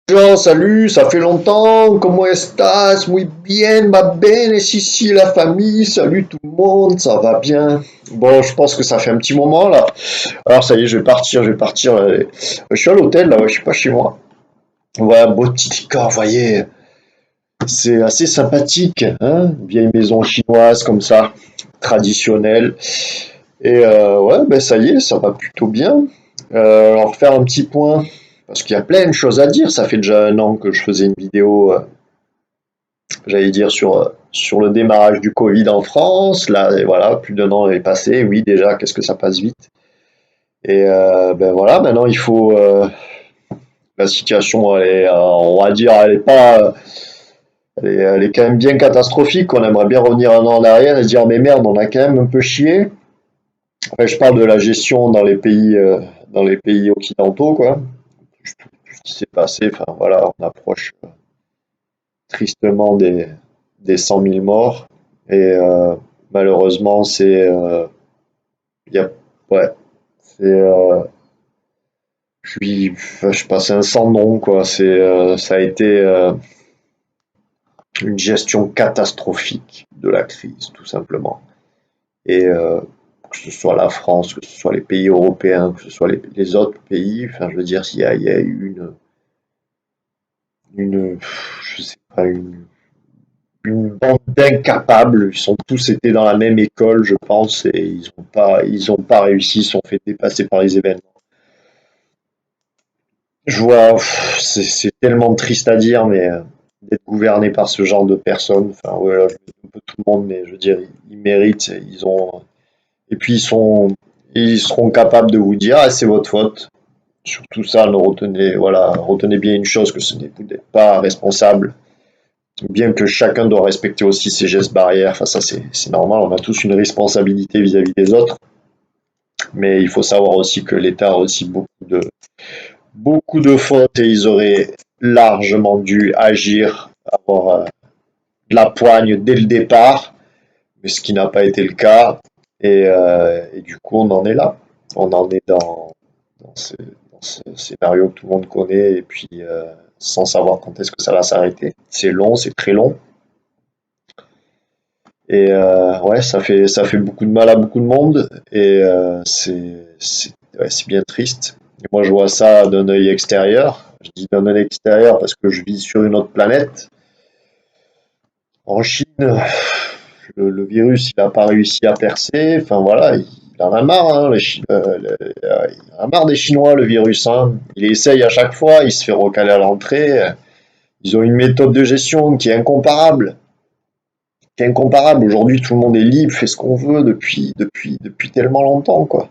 Jean, salut, ça fait longtemps, comment estás? Muy bien, va bene, si, si, la famille, salut tout le monde, ça va bien. Bon, je pense que ça fait un petit moment là. Alors ça y est, je vais partir. Je suis à l'hôtel là, ouais, je suis pas chez moi. Voilà, beau petit décor, vous voyez, c'est assez sympathique, hein? Une vieille maison chinoise comme ça, traditionnelle. Et ouais, ben ça y est, ça va plutôt bien. On va faire un petit point, parce qu'il y a plein de choses à dire. Ça fait déjà un an que je faisais une vidéo, j'allais dire, sur le démarrage du Covid en France. Là, et voilà, plus d'un an est passé. Oui, déjà, qu'est-ce que ça passe vite. Et ben voilà, maintenant il faut... la situation, elle est, on va dire, elle est pas... elle est quand même bien catastrophique. On aimerait bien revenir un an en arrière et se dire, mais merde, on a quand même un peu chié. Après, je parle de la gestion dans les pays occidentaux, quoi. Tout ce qui s'est passé, enfin voilà, on approche tristement des 100 000 morts. Et malheureusement, y a, ouais, c'est, je passe un sans nom, quoi. Ça a été une gestion catastrophique de la crise, tout simplement. Et que ce soit la France, que ce soit les pays européens, que ce soit les autres pays, enfin, je veux dire, il y a eu je sais pas, une bande d'incapables. Ils sont tous été dans la même école, je pense, et ils ont pas réussi, ils se sont fait dépasser par les événements. Je vois, c'est tellement triste à dire, mais d'être gouverné par ce genre de personnes, enfin, ouais, un peu tout le monde, mais je veux dire, ils méritent, et puis ils seront capables de vous dire, ah, c'est votre faute. Sur tout ça, voilà, retenez bien une chose, que vous n'êtes pas responsable. Bien que chacun doit respecter aussi ses gestes barrières, enfin ça c'est normal, on a tous une responsabilité vis-à-vis des autres, mais il faut savoir aussi que l'État a aussi beaucoup de fautes et ils auraient largement dû agir, avoir de la poigne dès le départ, mais ce qui n'a pas été le cas, et du coup on en est là. On en est dans ce scénario que tout le monde connaît, et puis sans savoir quand est-ce que ça va s'arrêter. C'est long, c'est très long. Et ouais, ça fait beaucoup de mal à beaucoup de monde et ouais, c'est bien triste. Et moi, je vois ça d'un œil extérieur. Je dis d'un œil extérieur parce que je vis sur une autre planète. En Chine, le virus, il n'a pas réussi à percer. Enfin voilà, il en a marre, hein, il en a marre des Chinois, le virus, hein. Il essaye à chaque fois, il se fait recaler à l'entrée. Ils ont une méthode de gestion qui est incomparable. Aujourd'hui, tout le monde est libre, fait ce qu'on veut depuis tellement longtemps, quoi.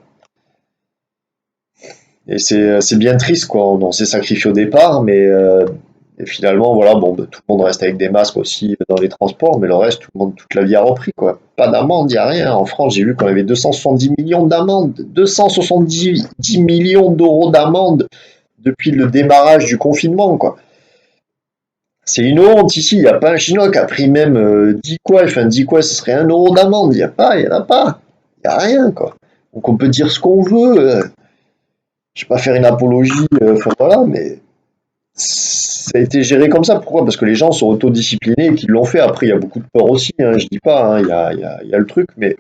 Et c'est bien triste, quoi. On s'est sacrifié au départ, mais et finalement, voilà, bon, bah, tout le monde reste avec des masques aussi dans les transports, mais le reste, tout le monde, toute la vie a repris, quoi. Pas d'amende, y a rien. En France, j'ai vu qu'on avait 270 millions d'amendes, 270 millions d'euros d'amende depuis le démarrage du confinement, quoi. C'est une honte ici, il n'y a pas un Chinois qui a pris même 10 quoi, enfin 10 quoi, ce serait 1 euro d'amende, il n'y a pas, il n'y en a pas, il n'y a rien quoi. Donc on peut dire ce qu'on veut, je ne vais pas faire une apologie, enfin voilà, mais ça a été géré comme ça, pourquoi? Parce que les gens sont autodisciplinés et qu'ils l'ont fait, après il y a beaucoup de peur aussi, hein, je dis pas, hein, il y a le truc, mais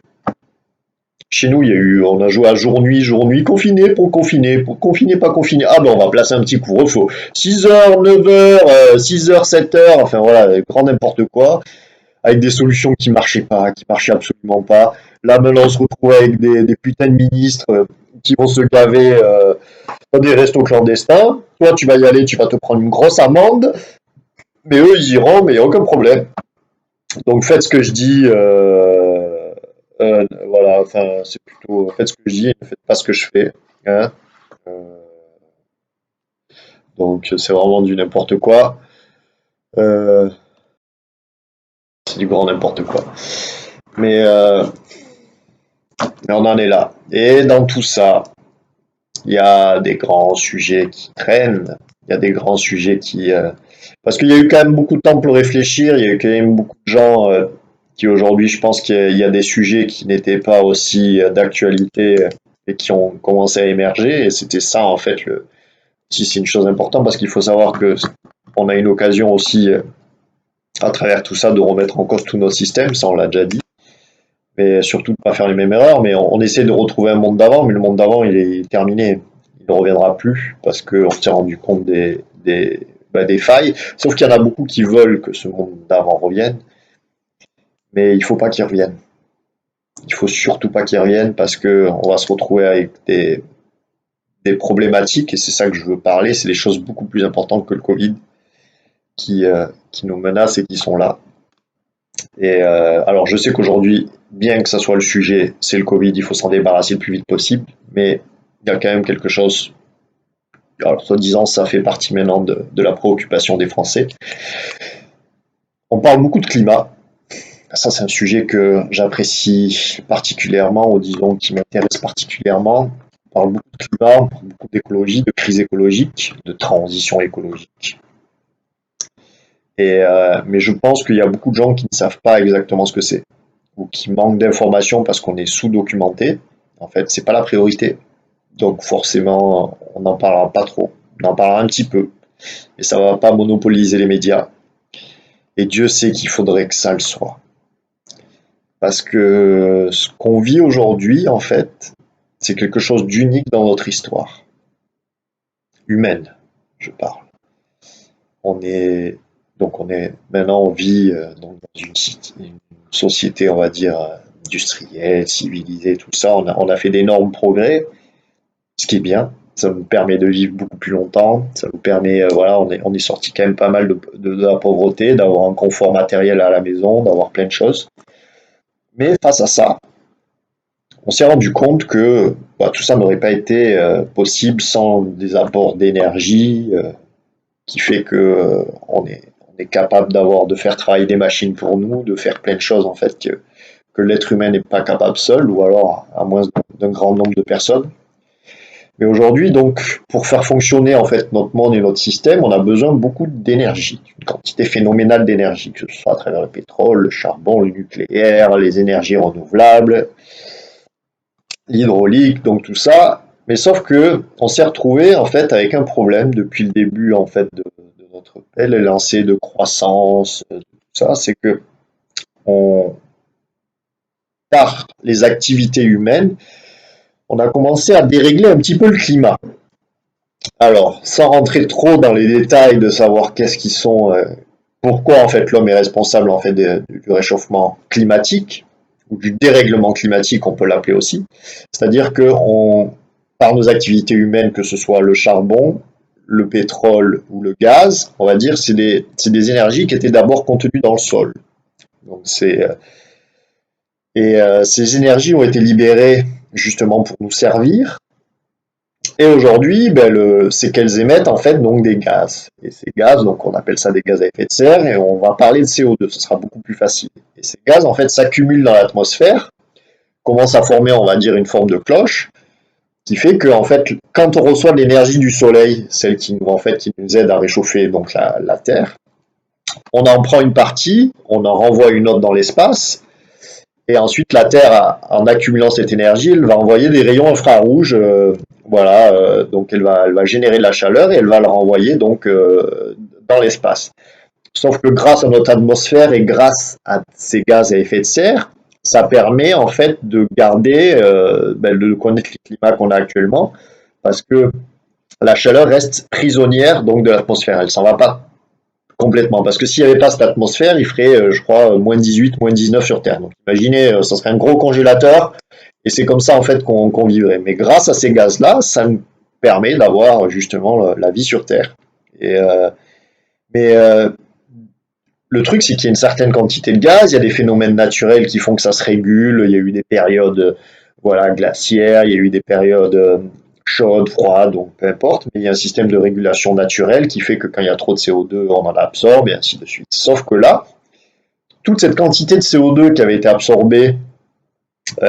chez nous, on a joué à jour-nuit, confiné, pour confiner, pas confiner. Ah ben on va placer un petit couvre-feu. 6 heures, 9 heures, 6 heures, 7 heures, enfin voilà, grand n'importe quoi, avec des solutions qui marchaient pas, qui marchaient absolument pas. Là maintenant on se retrouve avec des putains de ministres qui vont se gaver dans des restos clandestins. Toi tu vas y aller, tu vas te prendre une grosse amende, mais eux ils iront, mais y a aucun problème. Donc faites ce que je dis, voilà, enfin c'est plutôt faites ce que je dis et ne faites pas ce que je fais. Hein. Euh, donc c'est vraiment du n'importe quoi. Euh, c'est du grand n'importe quoi. Mais, mais on en est là. Et dans tout ça, il y a des grands sujets qui traînent. Il y a des grands sujets qui... parce qu'il y a eu quand même beaucoup de temps pour réfléchir. Il y a eu quand même beaucoup de gens qui aujourd'hui, je pense qu'il y a des sujets qui n'étaient pas aussi d'actualité et qui ont commencé à émerger. Et c'était ça, en fait, si c'est une chose importante, parce qu'il faut savoir que on a une occasion aussi, à travers tout ça, de remettre en cause tout notre système, ça on l'a déjà dit, mais surtout de ne pas faire les mêmes erreurs, mais on essaie de retrouver un monde d'avant, mais le monde d'avant il est terminé, il ne reviendra plus, parce qu'on s'est rendu compte des failles, sauf qu'il y en a beaucoup qui veulent que ce monde d'avant revienne, mais il ne faut pas qu'il revienne. Il faut surtout pas qu'il revienne parce que on va se retrouver avec des problématiques, et c'est ça que je veux parler, c'est des choses beaucoup plus importantes que le Covid qui nous menacent et qui sont là. Et alors je sais qu'aujourd'hui, bien que ça soit le sujet, c'est le Covid, il faut s'en débarrasser le plus vite possible, mais il y a quand même quelque chose, alors soi-disant ça fait partie maintenant de la préoccupation des Français. On parle beaucoup de climat, ça c'est un sujet que j'apprécie particulièrement, ou disons qui m'intéresse particulièrement. On parle beaucoup de climat, on parle beaucoup d'écologie, de crise écologique, de transition écologique. Mais je pense qu'il y a beaucoup de gens qui ne savent pas exactement ce que c'est, ou qui manquent d'informations parce qu'on est sous-documenté. En fait, c'est pas la priorité. Donc forcément, on n'en parlera pas trop. On en parlera un petit peu, mais ça va pas monopoliser les médias. Et Dieu sait qu'il faudrait que ça le soit. Parce que ce qu'on vit aujourd'hui, en fait, c'est quelque chose d'unique dans notre histoire. Humaine, je parle. On est, maintenant, on vit donc dans une société, on va dire, industrielle, civilisée, tout ça. On a fait d'énormes progrès, ce qui est bien. Ça nous permet de vivre beaucoup plus longtemps. Ça nous permet, voilà, on est sorti quand même pas mal de la pauvreté, d'avoir un confort matériel à la maison, d'avoir plein de choses. Mais face à ça, on s'est rendu compte que tout ça n'aurait pas été possible sans des apports d'énergie qui fait que on est capable de faire travailler des machines pour nous, de faire plein de choses en fait que l'être humain n'est pas capable seul, ou alors à moins d'un grand nombre de personnes. Mais aujourd'hui, donc, pour faire fonctionner en fait notre monde et notre système, on a besoin beaucoup d'énergie, une quantité phénoménale d'énergie, que ce soit à travers le pétrole, le charbon, le nucléaire, les énergies renouvelables, l'hydraulique, donc tout ça. Mais sauf que on s'est retrouvé en fait avec un problème depuis le début en fait de notre belle lancée de croissance, tout ça, c'est que on, par les activités humaines, on a commencé à dérégler un petit peu le climat. Alors, sans rentrer trop dans les détails de savoir qu'est-ce qui sont, pourquoi en fait l'homme est responsable en fait du réchauffement climatique ou du dérèglement climatique, on peut l'appeler aussi. C'est-à-dire que par nos activités humaines, que ce soit le charbon, le pétrole ou le gaz, on va dire, c'est des énergies qui étaient d'abord contenues dans le sol. Donc ces énergies ont été libérées justement pour nous servir. Et aujourd'hui, c'est qu'elles émettent en fait donc des gaz. Et ces gaz, donc on appelle ça des gaz à effet de serre, et on va parler de CO2, ce sera beaucoup plus facile. Et ces gaz en fait s'accumulent dans l'atmosphère, commencent à former, on va dire, une forme de cloche, qui fait que en fait, quand on reçoit de l'énergie du soleil, celle qui nous aide à réchauffer donc la Terre, on en prend une partie, on en renvoie une autre dans l'espace, et ensuite la Terre, en accumulant cette énergie, elle va envoyer des rayons infrarouges, donc elle va générer de la chaleur et elle va le renvoyer donc dans l'espace. Sauf que grâce à notre atmosphère et grâce à ces gaz à effet de serre, ça permet en fait de garder, de connaître le climat qu'on a actuellement, parce que la chaleur reste prisonnière donc de l'atmosphère, elle s'en va pas complètement, parce que s'il n'y avait pas cette atmosphère, il ferait, je crois, moins 18, moins 19 sur Terre. Donc imaginez, ça serait un gros congélateur, et c'est comme ça en fait qu'on vivrait. Mais grâce à ces gaz-là, ça nous permet d'avoir justement la vie sur Terre. Et, mais le truc, c'est qu'il y a une certaine quantité de gaz, il y a des phénomènes naturels qui font que ça se régule, il y a eu des périodes glaciaires, il y a eu des périodes chaudes, froides, donc peu importe, mais il y a un système de régulation naturelle qui fait que quand il y a trop de CO2, on en absorbe, et ainsi de suite. Sauf que là, toute cette quantité de CO2 qui avait été absorbée, qui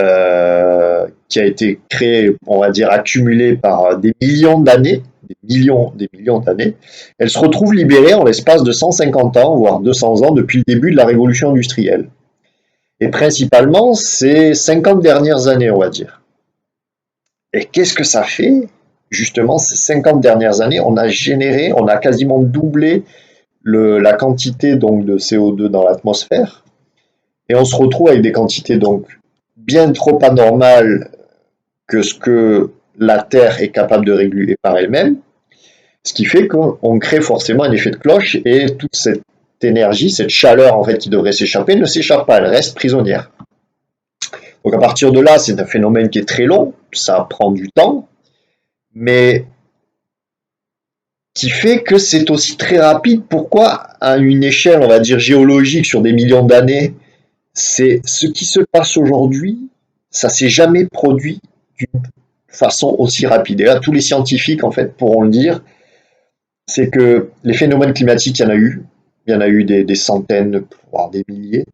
a été créée, on va dire, accumulée par des millions d'années, des millions d'années, elle se retrouve libérée en l'espace de 150 ans, voire 200 ans, depuis le début de la révolution industrielle. Et principalement, ces 50 dernières années, on va dire. Et qu'est-ce que ça fait? Justement, ces 50 dernières années, on a quasiment doublé la quantité donc de CO2 dans l'atmosphère, et on se retrouve avec des quantités donc bien trop anormales que ce que la Terre est capable de réguler par elle-même, ce qui fait qu'on crée forcément un effet de cloche et toute cette énergie, cette chaleur en fait qui devrait s'échapper ne s'échappe pas, elle reste prisonnière. Donc à partir de là, c'est un phénomène qui est très long, ça prend du temps, mais qui fait que c'est aussi très rapide. Pourquoi à une échelle, on va dire géologique, sur des millions d'années, c'est ce qui se passe aujourd'hui, ça s'est jamais produit d'une façon aussi rapide. Et là, tous les scientifiques en fait pourront le dire, c'est que les phénomènes climatiques, il y en a eu des centaines, voire des milliers,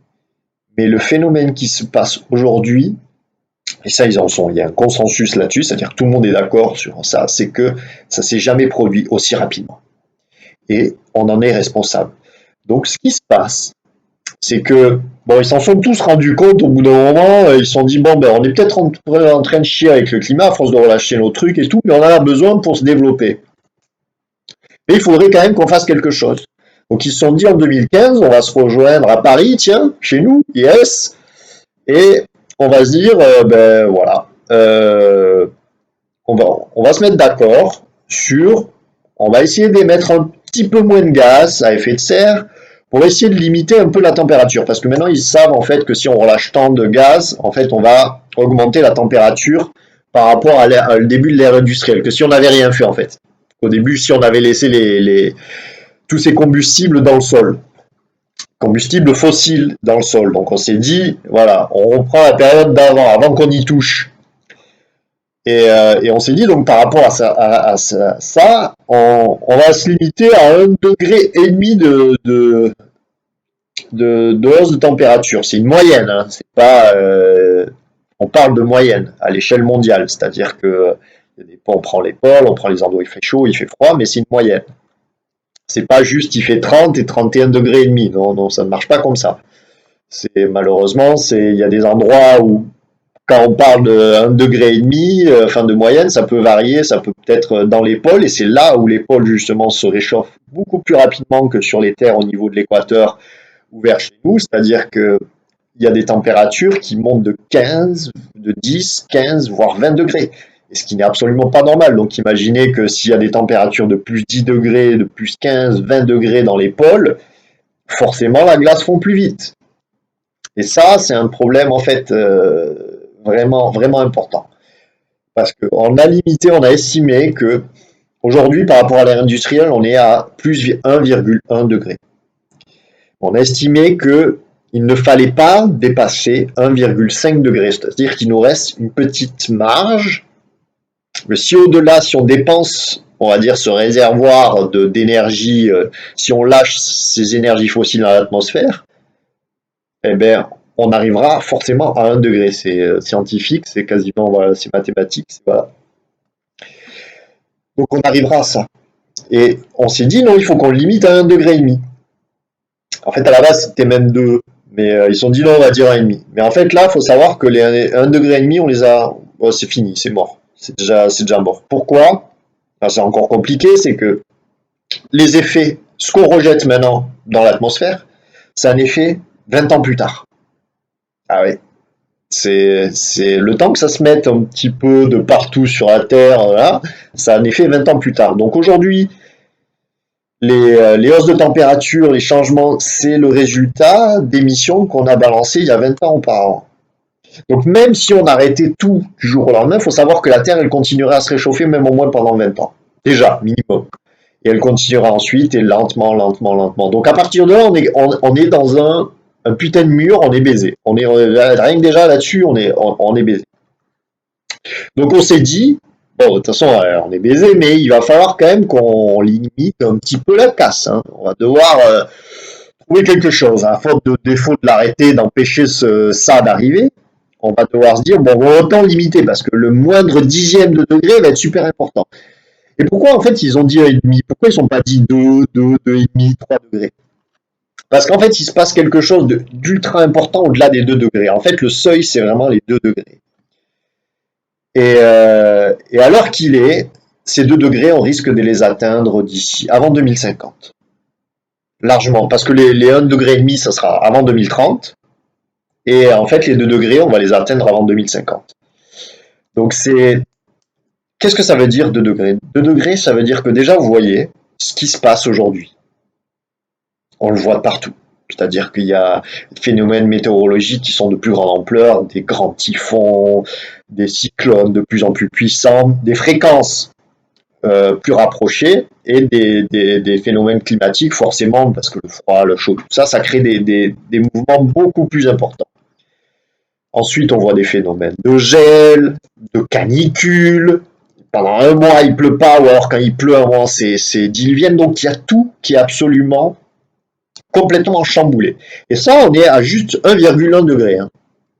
mais le phénomène qui se passe aujourd'hui, et ça ils en sont, il y a un consensus là-dessus, c'est-à-dire que tout le monde est d'accord sur ça, c'est que ça s'est jamais produit aussi rapidement. Et on en est responsable. Donc ce qui se passe, c'est que bon, ils s'en sont tous rendus compte au bout d'un moment, ils se sont dit bon ben on est peut-être en train de chier avec le climat à force de relâcher nos trucs et tout, mais on en a besoin pour se développer. Mais il faudrait quand même qu'on fasse quelque chose. Donc ils se sont dit en 2015, on va se rejoindre à Paris, tiens, chez nous, yes, et on va se dire, ben voilà, on va se mettre d'accord sur, on va essayer d'émettre un petit peu moins de gaz à effet de serre pour essayer de limiter un peu la température. Parce que maintenant ils savent en fait que si on relâche tant de gaz, en fait on va augmenter la température par rapport à le début de l'ère industrielle, que si on n'avait rien fait en fait. Au début, si on avait laissé tous ces combustibles dans le sol, combustibles fossiles dans le sol. Donc on s'est dit, voilà, on reprend la période d'avant, avant qu'on y touche. Et on s'est dit, donc par rapport à ça, on va se limiter à 1,5 degré de hausse de température. C'est une moyenne, hein, c'est pas, on parle de moyenne à l'échelle mondiale, c'est-à-dire que on prend les pôles, on prend les endroits où il fait chaud, il fait froid, mais c'est une moyenne. C'est pas juste il fait 30 et 31 degrés et demi. Non, non, ça ne marche pas comme ça. Malheureusement, il y a des endroits où quand on parle de 1 degré et demi, enfin de moyenne, ça peut varier, ça peut être dans les pôles, et c'est là où les pôles justement se réchauffent beaucoup plus rapidement que sur les terres au niveau de l'équateur ou vers chez nous, c'est-à-dire que il y a des températures qui montent de 15, de 10, 15, voire 20 degrés. Et ce qui n'est absolument pas normal. Donc imaginez que s'il y a des températures de plus 10 degrés, de plus 15, 20 degrés dans les pôles, forcément la glace fond plus vite. Et ça, c'est un problème en fait vraiment, vraiment important. Parce qu'on a limité, on a estimé que aujourd'hui, par rapport à l'ère industrielle, on est à plus 1,1 degré. On a estimé que il ne fallait pas dépasser 1,5 degré, c'est-à-dire qu'il nous reste une petite marge. Mais si au-delà, si on dépense, on va dire, ce réservoir d'énergie, si on lâche ces énergies fossiles dans l'atmosphère, eh bien, on arrivera forcément à 1 degré. C'est scientifique, c'est quasiment, voilà, c'est mathématique, voilà. Donc on arrivera à ça. Et on s'est dit, non, il faut qu'on le limite à 1,5 degré. En fait, à la base, c'était même 2. Mais ils se sont dit, non, on va dire 1,5. Mais en fait, là, il faut savoir que les 1,5 degré, on les a... Oh, c'est fini, c'est mort. C'est déjà mort. Pourquoi? Enfin, c'est encore compliqué, c'est que les effets, ce qu'on rejette maintenant dans l'atmosphère, c'est un effet 20 ans plus tard. Ah oui. C'est le temps que ça se mette un petit peu de partout sur la Terre, là, ça a un effet 20 ans plus tard. Donc aujourd'hui, les hausses de température, les changements, c'est le résultat d'émissions qu'on a balancées il y a 20 ans auparavant. Donc même si on arrêtait tout du jour au lendemain, il faut savoir que la Terre, elle continuerait à se réchauffer même au moins pendant 20 ans. Déjà, minimum. Et elle continuera ensuite, et lentement, lentement, lentement. Donc à partir de là, on est dans un putain de mur, on est baisé. Rien que déjà là-dessus, on est baisé. Donc on s'est dit, bon, de toute façon, on est baisé, mais il va falloir quand même qu'on limite un petit peu la casse. Hein. On va devoir trouver quelque chose. À faute de défaut de l'arrêter, d'empêcher ça d'arriver, on va devoir se dire, bon, on va autant limiter, parce que le moindre dixième de degré va être super important. Et pourquoi en fait ils ont dit 1,5? Pourquoi ils ne sont pas dit 2, 2, 2,5, 3 degrés? Parce qu'en fait il se passe quelque chose d'ultra important au-delà des 2 degrés. En fait le seuil c'est vraiment les 2 degrés. Et à l'heure qu'il est, ces 2 degrés on risque de les atteindre d'ici avant 2050. largement, parce que les 1,5 degré, ça sera avant 2030, et en fait, les 2 degrés, on va les atteindre avant 2050. Donc qu'est-ce que ça veut dire 2 degrés? 2 degrés, ça veut dire que déjà, vous voyez ce qui se passe aujourd'hui. On le voit partout. C'est-à-dire qu'il y a des phénomènes météorologiques qui sont de plus grande ampleur, des grands typhons, des cyclones de plus en plus puissants, des fréquences plus rapprochées et des phénomènes climatiques forcément, parce que le froid, le chaud, tout ça, ça crée des mouvements beaucoup plus importants. Ensuite, on voit des phénomènes de gel, de canicule. Pendant un mois, il pleut pas, ou alors quand il pleut un mois, c'est diluvienne. Donc il y a tout qui est absolument complètement chamboulé. Et ça, on est à juste 1,1 degré, hein,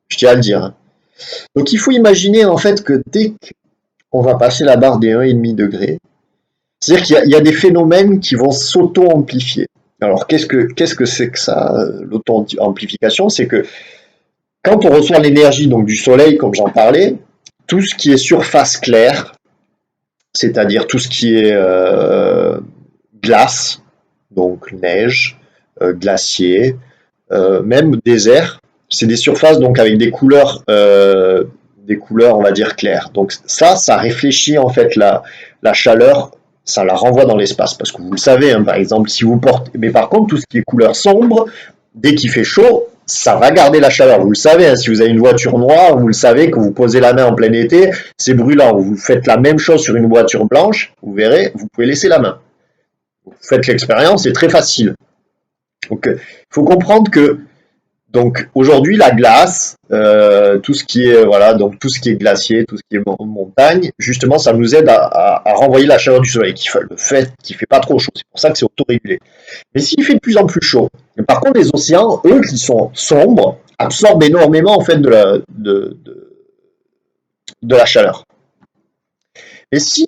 je tiens à le dire. Hein. Donc il faut imaginer en fait que dès qu'on va passer la barre des 1,5 degrés, c'est-à-dire qu'il y a des phénomènes qui vont s'auto-amplifier. Alors qu'est-ce que c'est que ça, l'auto-amplification? C'est que quand on reçoit l'énergie donc du soleil, comme j'en parlais, tout ce qui est surface claire, c'est-à-dire tout ce qui est glace, donc neige, glacier, même désert, c'est des surfaces donc avec des couleurs on va dire claires. Donc ça réfléchit en fait la chaleur, ça la renvoie dans l'espace parce que vous le savez, hein, par exemple si vous portez, mais par contre tout ce qui est couleur sombre, dès qu'il fait chaud, ça va garder la chaleur. Vous le savez, hein, si vous avez une voiture noire, vous le savez que vous posez la main en plein été, c'est brûlant. Vous faites la même chose sur une voiture blanche, vous verrez, vous pouvez laisser la main. Vous faites l'expérience, c'est très facile. Donc, il faut comprendre que donc aujourd'hui la glace, tout ce qui est voilà, donc tout ce qui est glacier, tout ce qui est montagne, justement, ça nous aide à renvoyer la chaleur du soleil, le fait qu'il fait pas trop chaud. C'est pour ça que c'est autorégulé. Mais s'il fait de plus en plus chaud, par contre les océans, eux, qui sont sombres, absorbent énormément en fait de la chaleur. Et si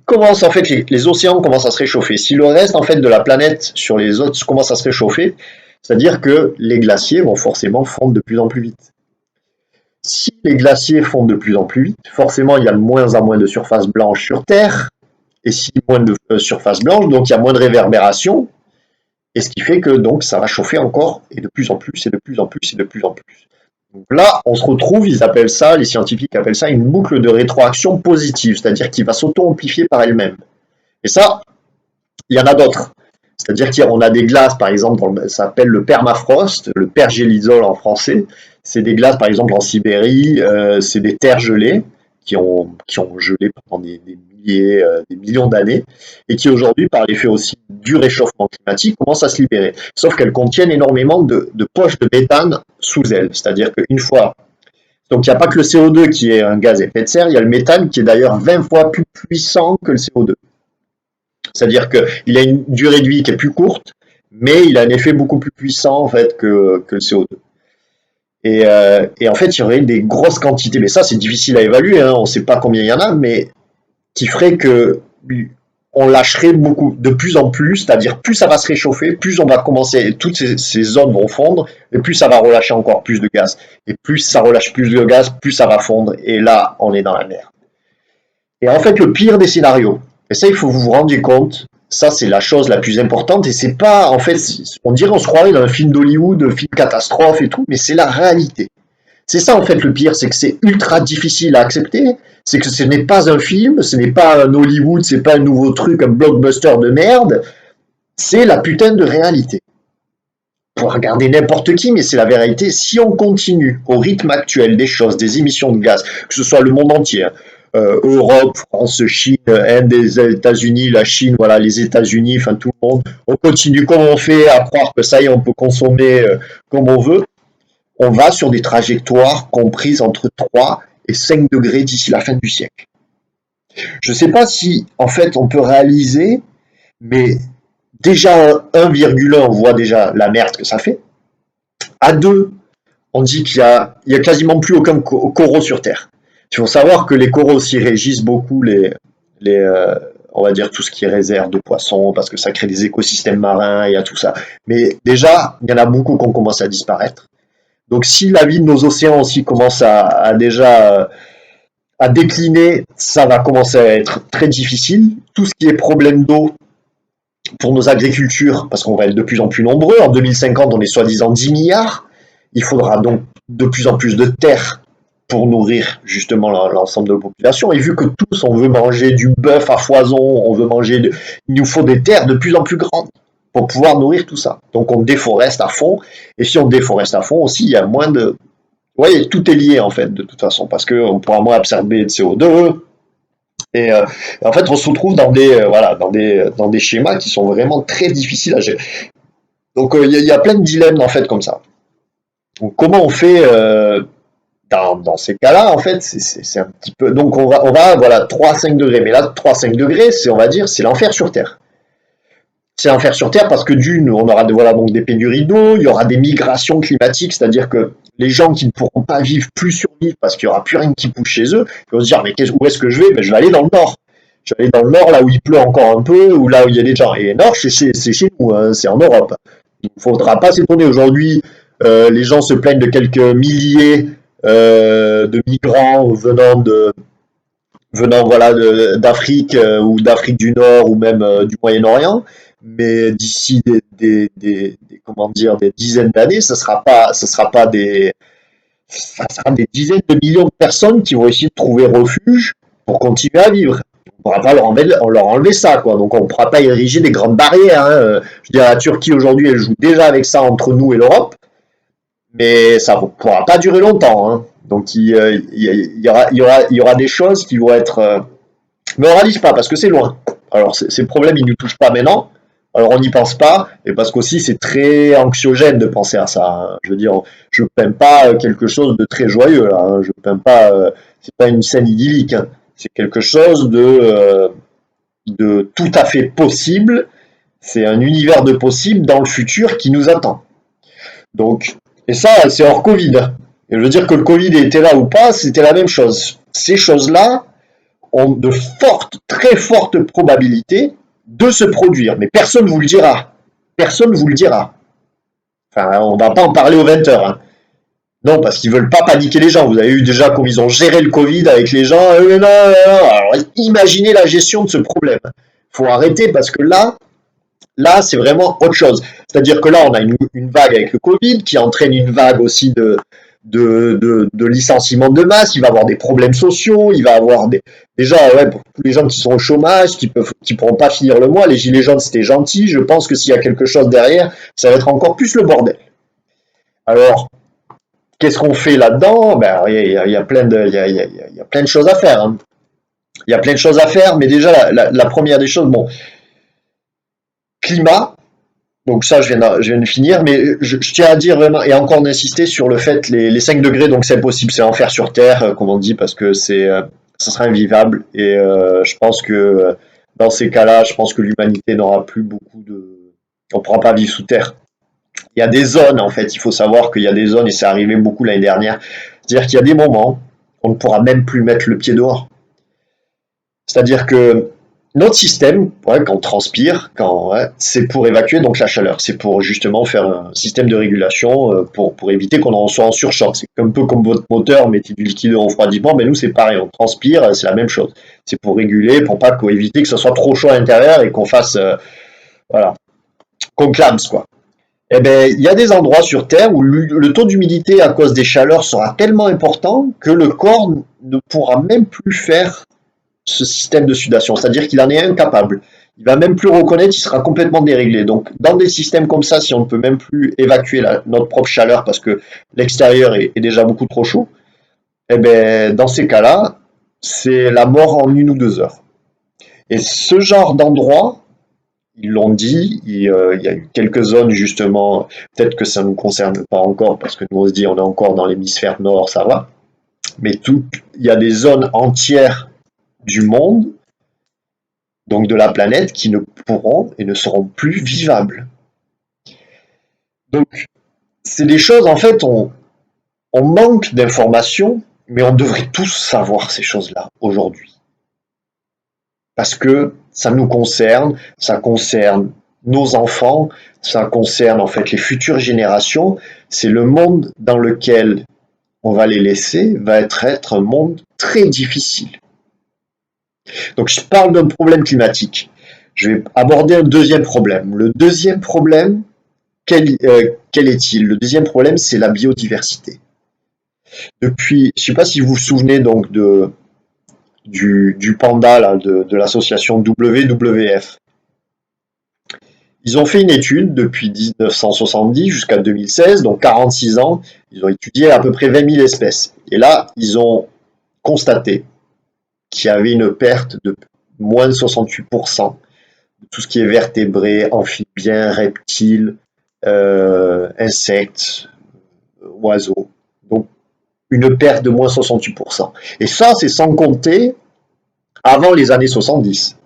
commence en fait les océans commencent à se réchauffer, si le reste en fait de la planète sur les autres commence à se réchauffer, c'est-à-dire que les glaciers vont forcément fondre de plus en plus vite. Si les glaciers fondent de plus en plus vite, forcément il y a de moins en moins de surface blanche sur Terre, et si moins de surface blanche, donc il y a moins de réverbération, et ce qui fait que donc ça va chauffer encore, et de plus en plus, et de plus en plus, et de plus en plus. Donc là, on se retrouve, ils appellent ça, les scientifiques appellent ça une boucle de rétroaction positive, c'est-à-dire qu'il va s'auto-amplifier par elle-même. Et ça, il y en a d'autres. C'est-à-dire qu'on a des glaces, par exemple, ça s'appelle le permafrost, le pergélisol en français. C'est des glaces, par exemple, en Sibérie, c'est des terres gelées qui ont gelé pendant des milliers, des millions d'années, et qui aujourd'hui, par l'effet aussi du réchauffement climatique, commencent à se libérer. Sauf qu'elles contiennent énormément de poches de méthane sous elles. C'est-à-dire qu'une fois donc il n'y a pas que le CO2 qui est un gaz à effet de serre, il y a le méthane qui est d'ailleurs 20 fois plus puissant que le CO2. C'est-à-dire qu'il a une durée de vie qui est plus courte, mais il a un effet beaucoup plus puissant en fait que le CO2. Et en fait, il y aurait des grosses quantités, mais ça c'est difficile à évaluer, hein, on ne sait pas combien il y en a, mais qui ferait que on lâcherait beaucoup, de plus en plus, c'est-à-dire plus ça va se réchauffer, plus on va commencer, toutes ces zones vont fondre, et plus ça va relâcher encore plus de gaz. Et plus ça relâche plus de gaz, plus ça va fondre, et là, on est dans la mer. Et en fait, le pire des scénarios, et ça, il faut que vous vous rendiez compte, ça, c'est la chose la plus importante, et c'est pas, en fait, on dirait, on se croirait dans un film d'Hollywood, un film catastrophe et tout, mais c'est la réalité. C'est ça, en fait, le pire, c'est que c'est ultra difficile à accepter, c'est que ce n'est pas un film, ce n'est pas un Hollywood, c'est pas un nouveau truc, un blockbuster de merde, c'est la putain de réalité. Pour regarder n'importe qui, mais c'est la vérité. Si on continue au rythme actuel des choses, des émissions de gaz, que ce soit le monde entier, Europe, France, Chine, Inde, les États-Unis, la Chine, voilà, les États-Unis, enfin tout le monde, on continue comme on fait à croire que ça y est, on peut consommer comme on veut, on va sur des trajectoires comprises entre 3 et 5 degrés d'ici la fin du siècle. Je ne sais pas si, en fait, on peut réaliser, mais déjà 1,1, on voit déjà la merde que ça fait. À 2, on dit qu'il y a quasiment plus aucun coraux sur Terre. Il faut savoir que les coraux aussi régissent beaucoup on va dire tout ce qui est réserve de poissons, parce que ça crée des écosystèmes marins, il y a tout ça. Mais déjà, il y en a beaucoup qui ont commencé à disparaître. Donc si la vie de nos océans aussi commence à déjà à décliner, ça va commencer à être très difficile. Tout ce qui est problème d'eau, pour nos agricultures, parce qu'on va être de plus en plus nombreux. En 2050, on est soi-disant 10 milliards. Il faudra donc de plus en plus de terre pour nourrir justement l'ensemble de la population. Et vu que tous, on veut manger du bœuf à foison, il nous faut des terres de plus en plus grandes pour pouvoir nourrir tout ça. Donc on déforeste à fond. Et si on déforeste à fond aussi, il y a moins de... Oui, tout est lié en fait, de toute façon, parce qu'on pourra moins absorber de CO2, et en fait, on se retrouve dans voilà, dans des schémas qui sont vraiment très difficiles à gérer. Donc, y a plein de dilemmes, en fait, comme ça. Donc, comment on fait dans ces cas-là, en fait, c'est un petit peu... Donc, voilà, 3 à 5 degrés. Mais là, 3 à 5 degrés, c'est, on va dire, c'est l'enfer sur Terre. C'est l'enfer sur Terre parce que d'une, on aura voilà, donc des pénuries d'eau, il y aura des migrations climatiques, c'est-à-dire que les gens qui ne pourront pas vivre, plus survivre parce qu'il n'y aura plus rien qui pousse chez eux, ils vont se dire, mais où est-ce que je vais? Ben, je vais aller dans le nord. Je vais aller dans le nord, là où il pleut encore un peu, ou là où il y a des gens. Et le nord, c'est chez nous, hein, c'est en Europe. Il ne faudra pas s'étonner. Aujourd'hui, les gens se plaignent de quelques milliers de migrants venant voilà, d'Afrique ou d'Afrique du Nord ou même du Moyen-Orient. Mais d'ici comment dire, des dizaines d'années, ça sera des dizaines de millions de personnes qui vont essayer de trouver refuge pour continuer à vivre. On ne pourra pas leur enlever ça, quoi. Donc on ne pourra pas ériger des grandes barrières. Hein. Je veux dire, la Turquie aujourd'hui, elle joue déjà avec ça entre nous et l'Europe, mais ça ne pourra pas durer longtemps. Hein. Donc il y aura des choses qui vont être... mais on ne réalise pas parce que c'est loin. Alors ces problèmes, ils ne nous touchent pas maintenant. Alors on n'y pense pas, et parce qu'aussi c'est très anxiogène de penser à ça. Hein. Je veux dire, je ne peins pas quelque chose de très joyeux là. Hein. Je peins pas, c'est pas une scène idyllique. Hein. C'est quelque chose de tout à fait possible. C'est un univers de possible dans le futur qui nous attend. Donc, et ça, c'est hors Covid. Et je veux dire que le Covid était là ou pas, c'était la même chose. Ces choses-là ont de fortes, très fortes probabilités de se produire. Mais personne ne vous le dira. Personne ne vous le dira. Enfin, on ne va pas en parler aux 20 heures. Hein. Non, parce qu'ils veulent pas paniquer les gens. Vous avez eu déjà comme ils ont géré le Covid avec les gens. Non, non, non. Alors, imaginez la gestion de ce problème. Faut arrêter parce que là, c'est vraiment autre chose. C'est-à-dire que là, on a une vague avec le Covid qui entraîne une vague aussi de licenciements de masse. Il va y avoir des problèmes sociaux. Il va y avoir déjà, ouais, pour tous les gens qui sont au chômage, qui pourront pas finir le mois. Les gilets jaunes, c'était gentil. Je pense que s'il y a quelque chose derrière, ça va être encore plus le bordel. Alors, qu'est-ce qu'on fait là-dedans? Ben, il y a plein de, il y a plein de choses à faire. Hein. Il y a plein de choses à faire, mais déjà, la première des choses, bon, climat. Donc ça, je viens de finir, mais je tiens à dire vraiment, et encore d'insister sur le fait, les 5 degrés, donc c'est impossible, c'est l'enfer sur Terre, comme on dit, parce que ça sera invivable, et je pense que dans ces cas-là, je pense que l'humanité n'aura plus beaucoup de... On ne pourra pas vivre sous Terre. Il y a des zones, en fait, il faut savoir qu'il y a des zones, et c'est arrivé beaucoup l'année dernière, c'est-à-dire qu'il y a des moments, on ne pourra même plus mettre le pied dehors. C'est-à-dire que notre système, ouais, quand on transpire, ouais, c'est pour évacuer donc la chaleur. C'est pour justement faire un système de régulation pour éviter qu'on en soit en surchauffe. C'est un peu comme votre moteur, mettez du liquide de refroidissement, mais nous c'est pareil, on transpire, c'est la même chose. C'est pour réguler, pour éviter que ce soit trop chaud à l'intérieur et qu'on fasse, voilà, qu'on clame quoi. Eh ben, il y a des endroits sur Terre où le taux d'humidité à cause des chaleurs sera tellement important que le corps ne pourra même plus faire ce système de sudation, c'est-à-dire qu'il en est incapable. Il va même plus reconnaître, il sera complètement déréglé. Donc, dans des systèmes comme ça, si on ne peut même plus évacuer notre propre chaleur parce que l'extérieur est déjà beaucoup trop chaud, eh ben, dans ces cas-là, c'est la mort en 1 ou 2 heures. Et ce genre d'endroit, ils l'ont dit, il y a eu quelques zones justement, peut-être que ça ne nous concerne pas encore parce que nous on se dit on est encore dans l'hémisphère nord, ça va, mais il y a des zones entières du monde, donc de la planète, qui ne pourront et ne seront plus vivables. Donc, c'est des choses, en fait, on manque d'informations, mais on devrait tous savoir ces choses-là aujourd'hui. Parce que ça nous concerne, ça concerne nos enfants, ça concerne en fait les futures générations. C'est le monde dans lequel on va les laisser, va être un monde très difficile. Donc je parle d'un problème climatique. Je vais aborder un deuxième problème. Le deuxième problème, quel est-il? Le deuxième problème, c'est la biodiversité. Depuis, je ne sais pas si vous vous souvenez donc du panda là, de l'association WWF. Ils ont fait une étude depuis 1970 jusqu'à 2016, donc 46 ans. Ils ont étudié à peu près 20 000 espèces. Et là, ils ont constaté qu'il y avait une perte de moins de 68% de tout ce qui est vertébré, amphibiens, reptiles, insectes, oiseaux. Donc, une perte de moins 68%. Et ça, c'est sans compter avant les années 70.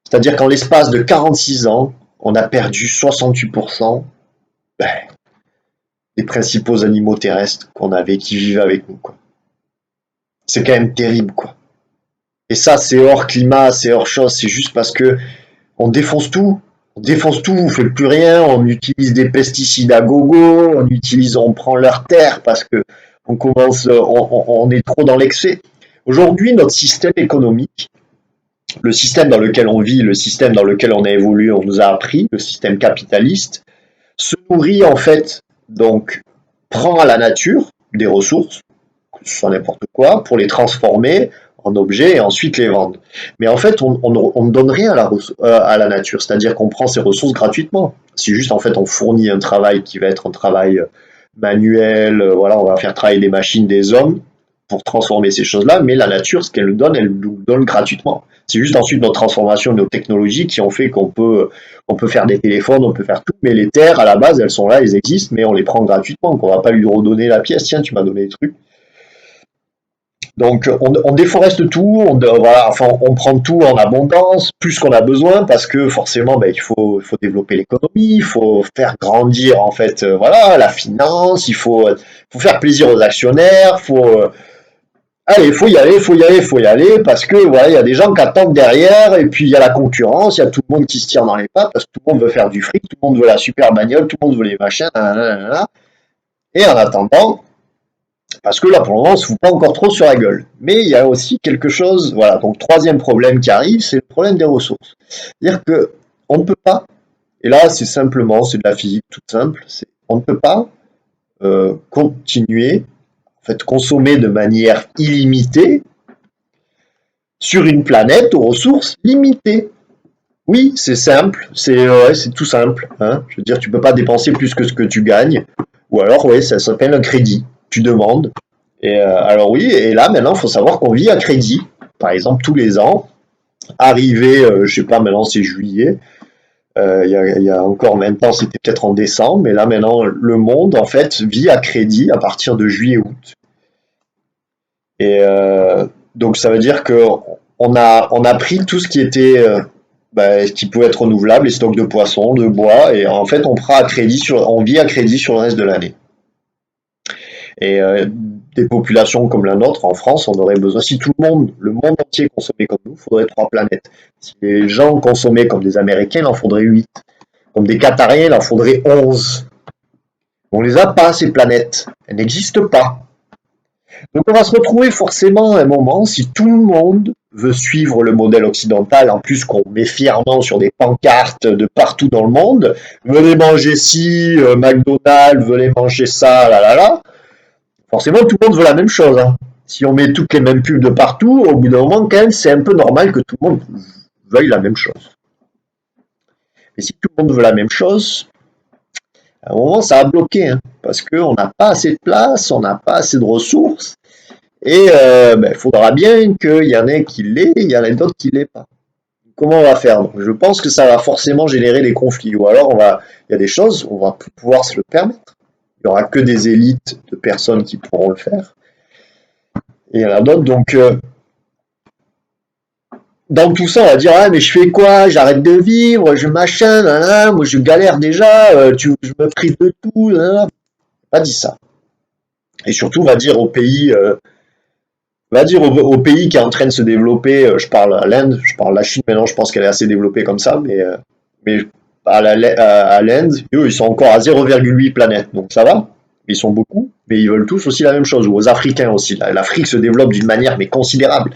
C'est-à-dire qu'en l'espace de 46 ans, on a perdu 68% des principaux animaux terrestres qu'on avait, qui vivaient avec nous, quoi. C'est quand même terrible, quoi. Et ça, c'est hors climat, c'est hors chose, c'est juste parce que on défonce tout. On défonce tout, on fait plus rien, on utilise des pesticides à gogo, on prend leur terre parce que on est trop dans l'excès. Aujourd'hui, notre système économique, le système dans lequel on vit, le système dans lequel on a évolué, on nous a appris, le système capitaliste, se nourrit en fait, donc prend à la nature des ressources, que ce soit n'importe quoi, pour les transformer en objets et ensuite les vendre. Mais en fait, on ne donne rien à la nature, c'est-à-dire qu'on prend ces ressources gratuitement. C'est juste en fait on fournit un travail qui va être un travail manuel, voilà, on va faire travailler des machines, des hommes pour transformer ces choses-là, mais la nature, ce qu'elle nous donne, elle nous donne gratuitement. C'est juste ensuite nos transformations, nos technologies qui ont fait on peut faire des téléphones, on peut faire tout, mais les terres, à la base, elles sont là, elles existent, mais on les prend gratuitement, qu'on va pas lui redonner la pièce, tiens, tu m'as donné des trucs. Donc on déforeste tout, voilà, enfin, on prend tout en abondance, plus qu'on a besoin, parce que forcément ben, il faut développer l'économie, il faut faire grandir en fait voilà, la finance, faut faire plaisir aux actionnaires, allez, il faut y aller, il faut y aller, il faut y aller, parce que voilà, il y a des gens qui attendent derrière, et puis il y a la concurrence, il y a tout le monde qui se tire dans les pattes, parce que tout le monde veut faire du fric, tout le monde veut la super bagnole, tout le monde veut les machins, nanana. Et en attendant, parce que là, pour le moment, on se fout pas encore trop sur la gueule. Mais il y a aussi quelque chose, voilà, donc troisième problème qui arrive, c'est le problème des ressources. C'est-à-dire que on ne peut pas, et là c'est de la physique toute simple, on ne peut pas continuer, en fait, consommer de manière illimitée sur une planète aux ressources limitées. Oui, c'est simple, c'est tout simple. Hein. Je veux dire, tu peux pas dépenser plus que ce que tu gagnes, ou alors, oui, ça s'appelle un crédit. Tu demandes. Et alors oui, et là maintenant, il faut savoir qu'on vit à crédit. Par exemple, tous les ans, arrivé, je sais pas, maintenant c'est juillet. Il y a encore maintenant, c'était peut-être en décembre, mais là maintenant, le monde en fait vit à crédit à partir de juillet-août. Et donc ça veut dire que on a pris tout ce qui était qui pouvait être renouvelable, les stocks de poissons, de bois, et en fait on vit à crédit sur le reste de l'année. Et des populations comme la nôtre, en France, on aurait besoin, si tout le monde entier consommait comme nous, il faudrait 3 planètes. Si les gens consommaient comme des Américains, il en faudrait 8. Comme des Qatariens, il en faudrait 11. On les a pas, ces planètes. Elles n'existent pas. Donc on va se retrouver forcément à un moment, si tout le monde veut suivre le modèle occidental, en plus qu'on met fièrement sur des pancartes de partout dans le monde, venez manger ci, McDonald's, venez manger ça, là là là, forcément tout le monde veut la même chose. Hein. Si on met toutes les mêmes pubs de partout, au bout d'un moment, quand même, c'est un peu normal que tout le monde veuille la même chose. Mais si tout le monde veut la même chose, à un moment, ça va bloquer, hein, parce qu'on n'a pas assez de place, on n'a pas assez de ressources, et il faudra bien qu'il y en ait qui l'aient, il y en a d'autres qui l'aient pas. Comment on va faire? Donc, je pense que ça va forcément générer des conflits, ou alors il y a des choses, on va plus pouvoir se le permettre. Il n'y aura que des élites de personnes qui pourront le faire. Et il y en a d'autres, donc dans tout ça, on va dire, ah, mais je fais quoi? J'arrête de vivre, je machin, moi je galère déjà, je me prive de tout, pas dit ça. Et surtout, va dire au pays, au pays qui est en train de se développer, je parle à l'Inde, je parle à la Chine maintenant, je pense qu'elle est assez développée comme ça, mais à l'Inde, eux, ils sont encore à 0,8 planètes, donc ça va, ils sont beaucoup, mais ils veulent tous aussi la même chose, ou aux Africains aussi. L'Afrique se développe d'une manière mais considérable.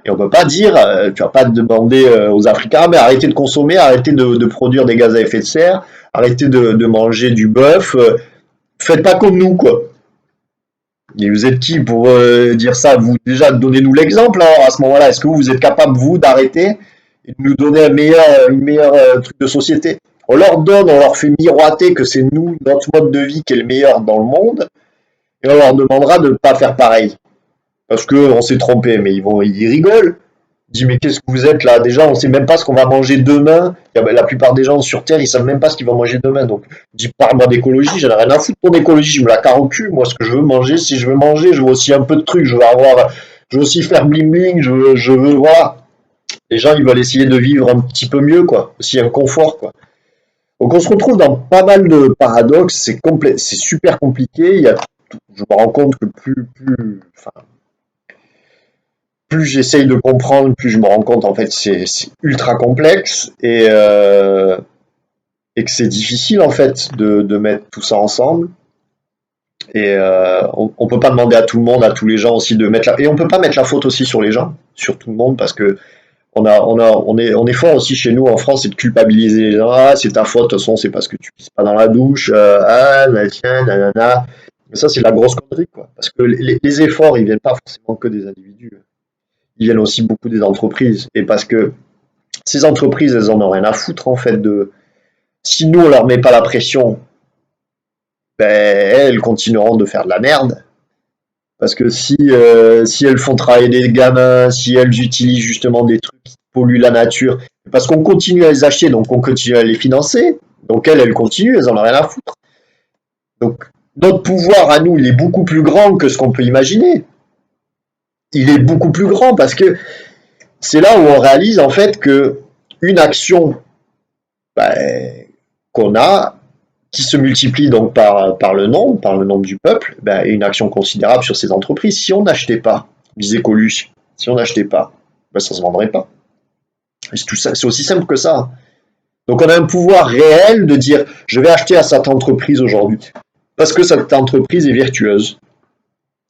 Et on peut pas dire, tu vas pas demander aux Africains, mais arrêtez de consommer, arrêtez de produire des gaz à effet de serre, arrêtez de manger du bœuf, faites pas comme nous, quoi. Et vous êtes qui pour dire ça? Vous, déjà, donnez-nous l'exemple, hein, à ce moment-là. Est-ce que vous êtes capable, vous, d'arrêter et de nous donner une meilleure truc de société? On leur donne, on leur fait miroiter que c'est nous, notre mode de vie qui est le meilleur dans le monde, et on leur demandera de ne pas faire pareil. Parce qu'on s'est trompé, mais ils rigolent. Ils disent, mais qu'est-ce que vous êtes là? Déjà, on sait même pas ce qu'on va manger demain. La plupart des gens sur Terre, ils savent même pas ce qu'ils vont manger demain. Donc, dis, parle-moi d'écologie, j'en ai rien à foutre de ton écologie, je me la carre au cul. Moi, ce que je veux manger, si je veux manger, je veux aussi un peu de trucs, je veux aussi faire bling bling, voilà. Les gens, ils veulent essayer de vivre un petit peu mieux, quoi. Aussi un confort, quoi. Donc, on se retrouve dans pas mal de paradoxes, c'est super compliqué. Je me rends compte que enfin, plus j'essaye de comprendre, plus je me rends compte en fait c'est ultra complexe et que c'est difficile en fait de mettre tout ça ensemble. Et on peut pas demander à tout le monde, à tous les gens aussi de mettre et on peut pas mettre la faute aussi sur les gens, sur tout le monde parce que on est fort aussi chez nous en France, c'est de culpabiliser les gens. Ah, c'est ta faute, de toute façon, c'est parce que tu pisses pas dans la douche. Ah, tiens, nanana. Mais ça, c'est la grosse connerie, quoi. Parce que les efforts, ils viennent pas forcément que des individus. Ils viennent aussi beaucoup des entreprises. Et parce que ces entreprises, elles en ont rien à foutre, en fait, de. Si nous, on leur met pas la pression, ben, elles continueront de faire de la merde. Parce que si elles font travailler des gamins, si elles utilisent justement des trucs qui polluent la nature, parce qu'on continue à les acheter, donc on continue à les financer, donc elles continuent, elles en ont rien à foutre. Donc notre pouvoir à nous, il est beaucoup plus grand que ce qu'on peut imaginer. Il est beaucoup plus grand parce que c'est là où on réalise en fait que une action ben, qu'on a, qui se multiplie donc par le nombre du peuple, ben, une action considérable sur ces entreprises. Si on n'achetait pas, disait Coluche, si on n'achetait pas, ben, ça ne se vendrait pas. C'est aussi simple que ça. Donc on a un pouvoir réel de dire je vais acheter à cette entreprise aujourd'hui parce que cette entreprise est vertueuse.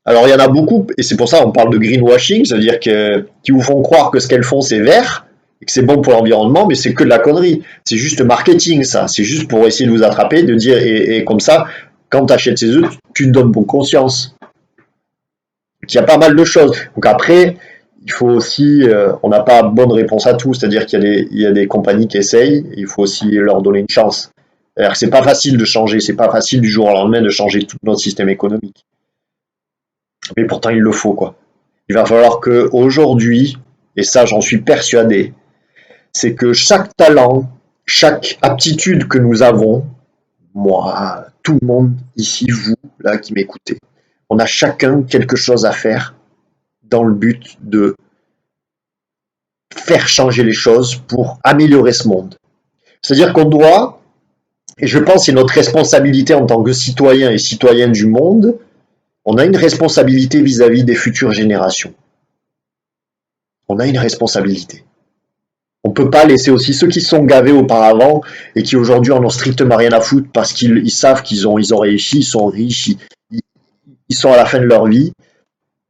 Alors il y en a beaucoup, et c'est pour ça qu'on parle de greenwashing, c'est-à-dire qu'ils vous font croire que ce qu'elles font c'est vert, et que c'est bon pour l'environnement, mais c'est que de la connerie. C'est juste marketing, ça. C'est juste pour essayer de vous attraper, de dire, et comme ça, quand tu achètes ces œufs, tu te donnes bonne conscience. Il y a pas mal de choses. Donc après, il faut aussi, on n'a pas bonne réponse à tout, c'est-à-dire qu'il y a des compagnies qui essayent, il faut aussi leur donner une chance. C'est-à-dire que c'est pas facile de changer, c'est pas facile du jour au lendemain de changer tout notre système économique. Mais pourtant, il le faut, quoi. Il va falloir que aujourd'hui, et ça j'en suis persuadé, c'est que chaque talent, chaque aptitude que nous avons, moi, tout le monde ici, vous, là, qui m'écoutez, on a chacun quelque chose à faire dans le but de faire changer les choses pour améliorer ce monde. C'est-à-dire qu'on doit, et je pense que c'est notre responsabilité en tant que citoyens et citoyennes du monde, on a une responsabilité vis-à-vis des futures générations. On a une responsabilité. On ne peut pas laisser aussi ceux qui se sont gavés auparavant et qui aujourd'hui en ont strictement rien à foutre parce qu'ils savent qu'ils ont réussi, ils sont riches, ils sont à la fin de leur vie.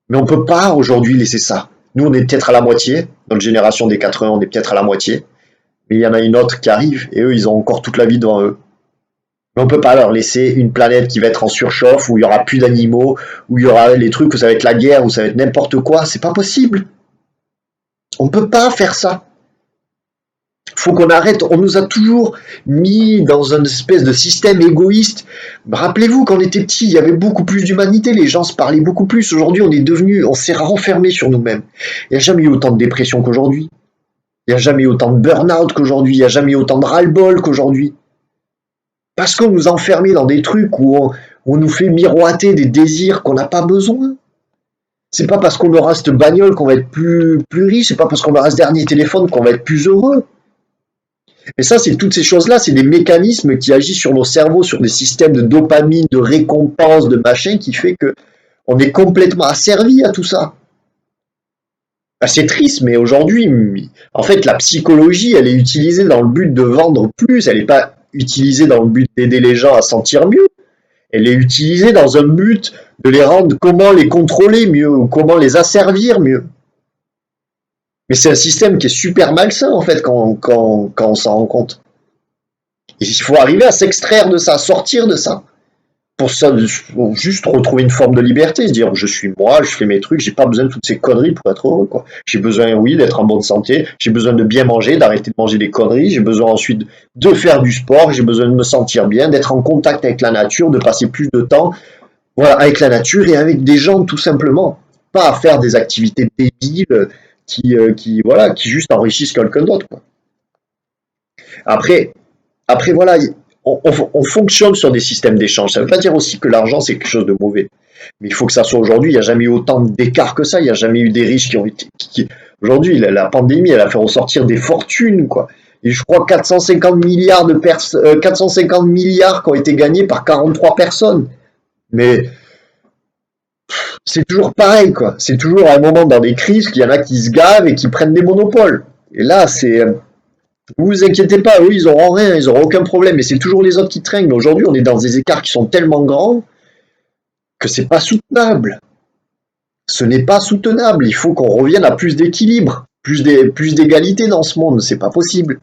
Mais on ne peut pas aujourd'hui laisser ça. Nous, on est peut-être à la moitié. Notre génération des 80, on est peut-être à la moitié. Mais il y en a une autre qui arrive et eux, ils ont encore toute la vie devant eux. Mais on ne peut pas leur laisser une planète qui va être en surchauffe, où il n'y aura plus d'animaux, où il y aura les trucs, où ça va être la guerre, où ça va être n'importe quoi. C'est pas possible. On ne peut pas faire ça. Faut qu'on arrête, on nous a toujours mis dans une espèce de système égoïste. Rappelez-vous, quand on était petit, il y avait beaucoup plus d'humanité, les gens se parlaient beaucoup plus. Aujourd'hui, on s'est renfermé sur nous-mêmes. Il n'y a jamais eu autant de dépression qu'aujourd'hui. Il n'y a jamais eu autant de burn-out qu'aujourd'hui. Il n'y a jamais eu autant de ras-le-bol qu'aujourd'hui. Parce qu'on nous a enfermés dans des trucs où on nous fait miroiter des désirs qu'on n'a pas besoin. C'est pas parce qu'on aura cette bagnole qu'on va être plus riche, c'est pas parce qu'on aura ce dernier téléphone qu'on va être plus heureux. Et ça, c'est toutes ces choses-là, c'est des mécanismes qui agissent sur nos cerveaux, sur des systèmes de dopamine, de récompense, de machin, qui fait que on est complètement asservi à tout ça. Ben, c'est triste, mais aujourd'hui, en fait, la psychologie, elle est utilisée dans le but de vendre plus, elle n'est pas utilisée dans le but d'aider les gens à sentir mieux. Elle est utilisée dans un but de les rendre, comment les contrôler mieux, ou comment les asservir mieux. Mais c'est un système qui est super malsain, en fait, quand on s'en rend compte. Et il faut arriver à s'extraire de ça, sortir de ça. Pour ça, pour juste retrouver une forme de liberté, se dire je suis moi, je fais mes trucs, j'ai pas besoin de toutes ces conneries pour être heureux, quoi. J'ai besoin, oui, d'être en bonne santé, j'ai besoin de bien manger, d'arrêter de manger des conneries, j'ai besoin ensuite de faire du sport, j'ai besoin de me sentir bien, d'être en contact avec la nature, de passer plus de temps, voilà, avec la nature et avec des gens tout simplement. Pas à faire des activités débiles voilà, qui juste enrichissent quelqu'un d'autre, quoi. Après, après voilà, on fonctionne sur des systèmes d'échange. Ça ne veut pas dire aussi que l'argent c'est quelque chose de mauvais. Mais il faut que ça soit aujourd'hui. Il n'y a jamais eu autant d'écart que ça. Il n'y a jamais eu des riches qui ont été. Aujourd'hui, la pandémie, elle a fait ressortir des fortunes, quoi. Et je crois 450 milliards 450 milliards qui ont été gagnés par 43 personnes. Mais c'est toujours pareil, quoi. C'est toujours à un moment dans des crises qu'il y en a qui se gavent et qui prennent des monopoles. Et là, c'est vous vous inquiétez pas, eux, ils auront rien, ils auront aucun problème. Mais c'est toujours les autres qui traînent. Mais aujourd'hui, on est dans des écarts qui sont tellement grands que c'est pas soutenable. Ce n'est pas soutenable. Il faut qu'on revienne à plus d'équilibre, plus d'égalité dans ce monde. C'est pas possible.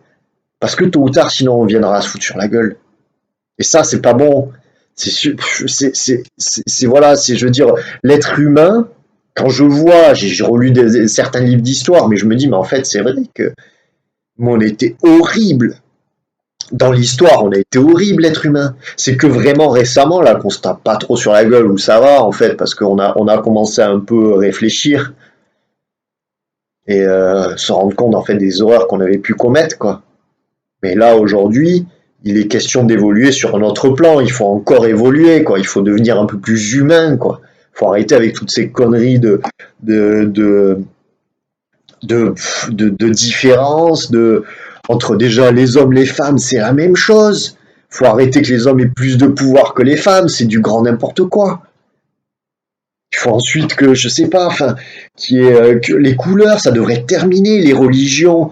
Parce que tôt ou tard, sinon, on viendra se foutre sur la gueule. Et ça, c'est pas bon. Voilà, je veux dire, l'être humain, quand je vois, j'ai relu certains livres d'histoire, mais je me dis, mais en fait, c'est vrai que on était horrible. Dans l'histoire, on a été horrible, l'être humain. C'est que vraiment récemment, là, qu'on se tape pas trop sur la gueule, où ça va, en fait, parce on a commencé à un peu réfléchir et se rendre compte, en fait, des horreurs qu'on avait pu commettre, quoi. Mais là, aujourd'hui, il est question d'évoluer sur un autre plan. Il faut encore évoluer, quoi. Il faut devenir un peu plus humain, quoi. Il faut arrêter avec toutes ces conneries de, de, de différence, entre déjà les hommes, les femmes, c'est la même chose. Faut arrêter que les hommes aient plus de pouvoir que les femmes, c'est du grand n'importe quoi. Il faut ensuite que, je sais pas, enfin, que les couleurs, ça devrait terminer, les religions.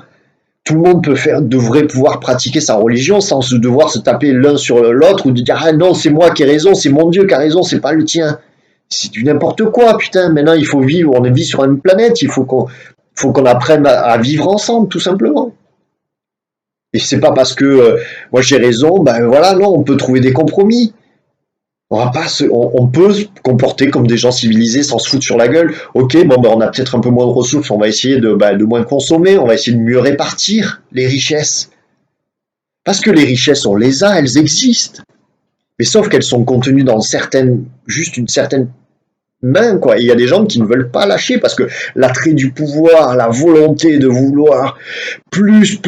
Tout le monde devrait pouvoir pratiquer sa religion sans devoir se taper l'un sur l'autre ou de dire ah non, c'est moi qui ai raison, c'est mon Dieu qui a raison, c'est pas le tien. C'est du n'importe quoi, putain. Maintenant, il faut vivre, on vit sur une planète, faut qu'on apprenne à vivre ensemble, tout simplement. Et c'est pas parce que moi j'ai raison, ben voilà, non, on peut trouver des compromis. On va pas on peut se comporter comme des gens civilisés sans se foutre sur la gueule. Ok, bon ben on a peut-être un peu moins de ressources, on va essayer de moins consommer, on va essayer de mieux répartir les richesses. Parce que les richesses, on les a, elles existent. Mais sauf qu'elles sont contenues dans juste une certaine main, quoi. Il y a des gens qui ne veulent pas lâcher parce que l'attrait du pouvoir, la volonté de vouloir plus,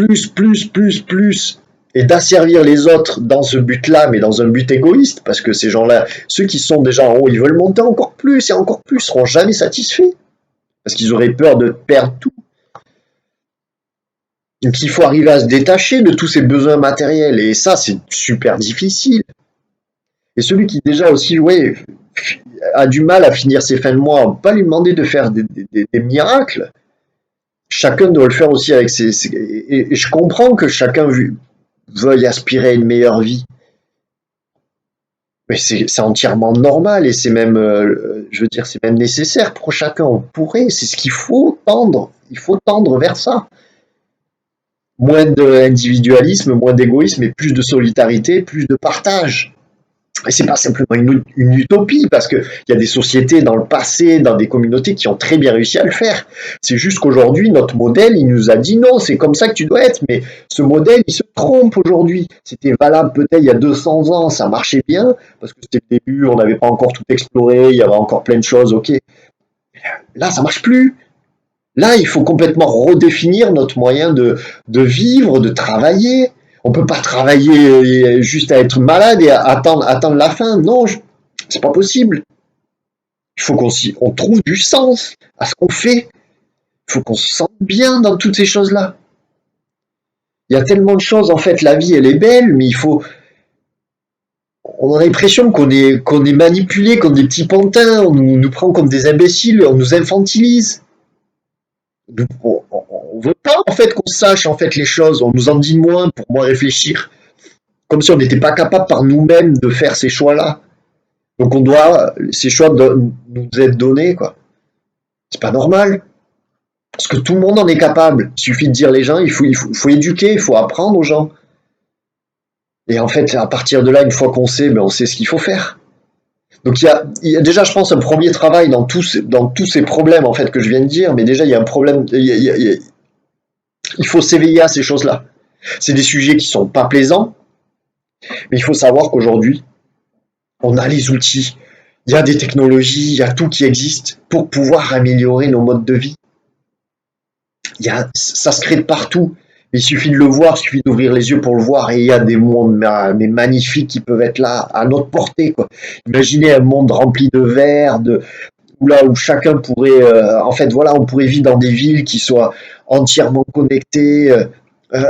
et d'asservir les autres dans ce but-là, mais dans un but égoïste, parce que ces gens-là, ceux qui sont déjà en haut, ils veulent monter encore plus et encore plus, seront jamais satisfaits, parce qu'ils auraient peur de perdre tout. Donc il faut arriver à se détacher de tous ces besoins matériels, et ça, c'est super difficile. Et celui qui déjà aussi, ouais, a du mal à finir ses fins de mois, on ne peut pas lui demander de faire des miracles. Chacun doit le faire aussi avec et je comprends que chacun veuille aspirer à une meilleure vie. Mais c'est entièrement normal et c'est même, je veux dire, c'est même nécessaire pour chacun. On pourrait, c'est ce qu'il faut tendre. Il faut tendre vers ça. Moins d'individualisme, moins d'égoïsme et plus de solidarité, plus de partage. Et c'est pas simplement une utopie, parce qu'il y a des sociétés dans le passé, dans des communautés qui ont très bien réussi à le faire. C'est juste qu'aujourd'hui, notre modèle, il nous a dit non, c'est comme ça que tu dois être, mais ce modèle, il se trompe aujourd'hui. C'était valable peut-être il y a 200 ans, ça marchait bien, parce que c'était le début, on n'avait pas encore tout exploré, il y avait encore plein de choses, ok. Là, ça marche plus. Là, il faut complètement redéfinir notre moyen de vivre, de travailler. On peut pas travailler juste à être malade et à attendre la fin. Non, c'est pas possible. Il faut on trouve du sens à ce qu'on fait. Il faut qu'on se sente bien dans toutes ces choses-là. Il y a tellement de choses, en fait, la vie, elle est belle, mais on a l'impression qu'on est manipulé comme des petits pantins, on nous prend comme des imbéciles, on nous infantilise. On veut pas, en fait, qu'on sache, en fait, les choses, on nous en dit moins pour moins réfléchir. Comme si on n'était pas capable par nous-mêmes de faire ces choix-là. Donc ces choix nous être donnés, quoi. C'est pas normal. Parce que tout le monde en est capable. Il suffit de dire les gens, il faut éduquer, il faut apprendre aux gens. Et en fait, à partir de là, une fois qu'on sait, ben on sait ce qu'il faut faire. Donc il y a déjà, je pense, un premier travail dans tous ces problèmes en fait que je viens de dire, mais déjà il y a un problème, il faut s'éveiller à ces choses-là. C'est des sujets qui sont pas plaisants, mais il faut savoir qu'aujourd'hui, on a les outils, il y a des technologies, il y a tout qui existe pour pouvoir améliorer nos modes de vie. Ça se crée de partout. Il suffit de le voir, il suffit d'ouvrir les yeux pour le voir et il y a des mondes mais magnifiques qui peuvent être là à notre portée, quoi. Imaginez un monde rempli de verre, où chacun pourrait, en fait, voilà, on pourrait vivre dans des villes qui soient entièrement connectées,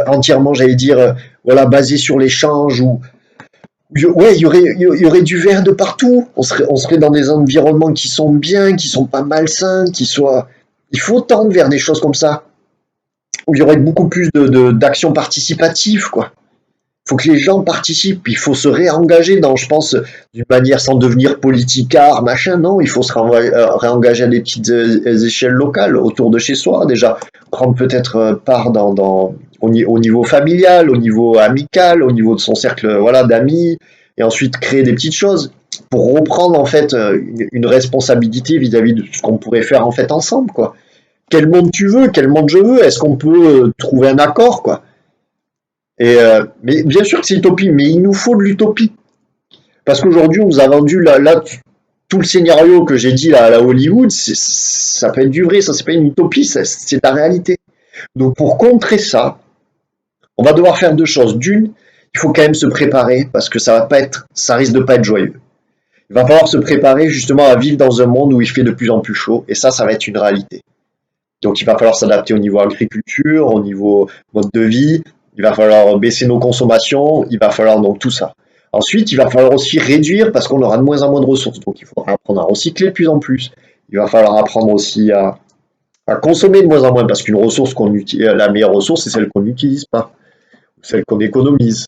entièrement, j'allais dire, voilà, basées sur l'échange, ouais, il y aurait du verre de partout. On serait dans des environnements qui sont bien, qui sont pas malsains, il faut tendre vers des choses comme ça, où il y aurait beaucoup plus d'actions participatives, quoi. Il faut que les gens participent, il faut se réengager je pense, d'une manière sans devenir politicard, machin, non, il faut se réengager à des petites échelles locales, autour de chez soi, déjà, prendre peut-être part au niveau familial, au niveau amical, au niveau de son cercle, voilà, d'amis, et ensuite créer des petites choses pour reprendre, en fait, une responsabilité vis-à-vis de ce qu'on pourrait faire, en fait, ensemble, quoi. Quel monde tu veux, quel monde je veux, est-ce qu'on peut trouver un accord, quoi. Mais bien sûr que c'est utopie, mais il nous faut de l'utopie. Parce qu'aujourd'hui, on nous a vendu là, tout le scénario que j'ai dit là, à la Hollywood, ça peut être du vrai, ça c'est pas une utopie, c'est la réalité. Donc pour contrer ça, on va devoir faire deux choses. D'une, il faut quand même se préparer parce que ça risque de pas être joyeux. Il va falloir se préparer justement à vivre dans un monde où il fait de plus en plus chaud, et ça va être une réalité. Donc il va falloir s'adapter au niveau agriculture, au niveau mode de vie, il va falloir baisser nos consommations, il va falloir donc tout ça. Ensuite, il va falloir aussi réduire parce qu'on aura de moins en moins de ressources. Donc il faudra apprendre à recycler de plus en plus. Il va falloir apprendre aussi à consommer de moins en moins parce qu'une ressource la meilleure ressource, c'est celle qu'on n'utilise pas, celle qu'on économise.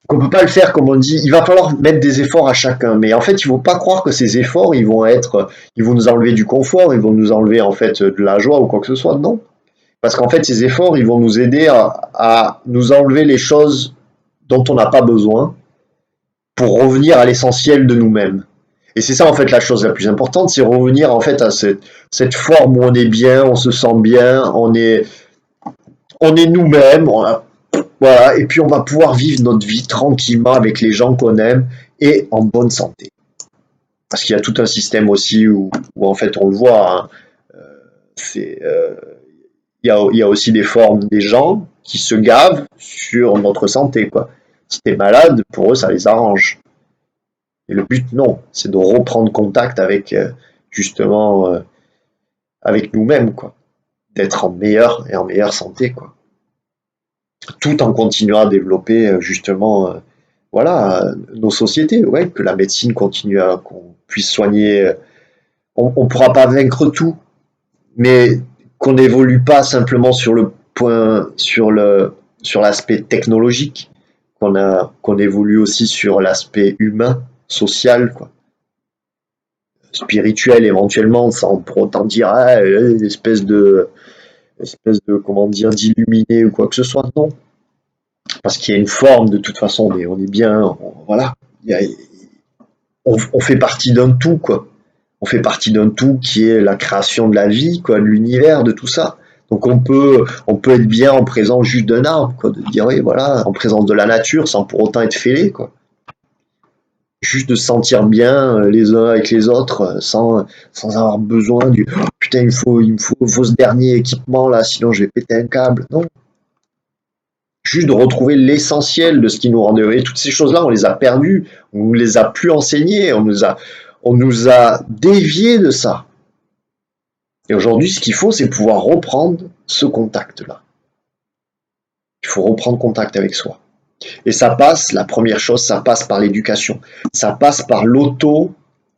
On peut pas le faire comme on dit. Il va falloir mettre des efforts à chacun, mais en fait, il faut pas croire que ces efforts, ils vont nous enlever du confort, ils vont nous enlever en fait de la joie ou quoi que ce soit. Non, parce qu'en fait, ces efforts, ils vont nous aider à nous enlever les choses dont on n'a pas besoin pour revenir à l'essentiel de nous-mêmes. Et c'est ça en fait la chose la plus importante, c'est revenir en fait à cette forme où on est bien, on se sent bien, on est nous-mêmes, voilà, et puis on va pouvoir vivre notre vie tranquillement avec les gens qu'on aime et en bonne santé. Parce qu'il y a tout un système aussi où en fait on le voit, hein, c'est, il y a aussi des formes des gens qui se gavent sur notre santé, quoi. Si t'es malade, pour eux ça les arrange. Et le but, non, c'est de reprendre contact avec justement avec nous-mêmes, quoi. D'être en meilleure santé, quoi. Tout en continuant à développer justement voilà, nos sociétés, ouais, que la médecine continue qu'on puisse soigner. On ne pourra pas vaincre tout, mais qu'on n'évolue pas simplement sur l'aspect technologique, qu'on évolue aussi sur l'aspect humain, social, quoi, spirituel éventuellement, sans pour autant dire espèce de comment dire d'illuminé ou quoi que ce soit, non, parce qu'il y a une forme de toute façon, on est bien, voilà, on fait partie d'un tout, quoi. On fait partie d'un tout qui est la création de la vie, quoi, de l'univers, de tout ça. Donc on peut être bien en présence juste d'un arbre, quoi, de dire oui, voilà, en présence de la nature, sans pour autant être fêlé, quoi. Juste de se sentir bien les uns avec les autres, sans avoir besoin du oh, putain, il me faut ce dernier équipement là, sinon je vais péter un câble. Non, juste de retrouver l'essentiel de ce qui nous rendait heureux. Et toutes ces choses-là, on les a perdues, on ne les a plus enseignées, on nous a déviés de ça. Et aujourd'hui, ce qu'il faut, c'est pouvoir reprendre ce contact-là. Il faut reprendre contact avec soi. Et la première chose, ça passe par l'éducation. Ça passe par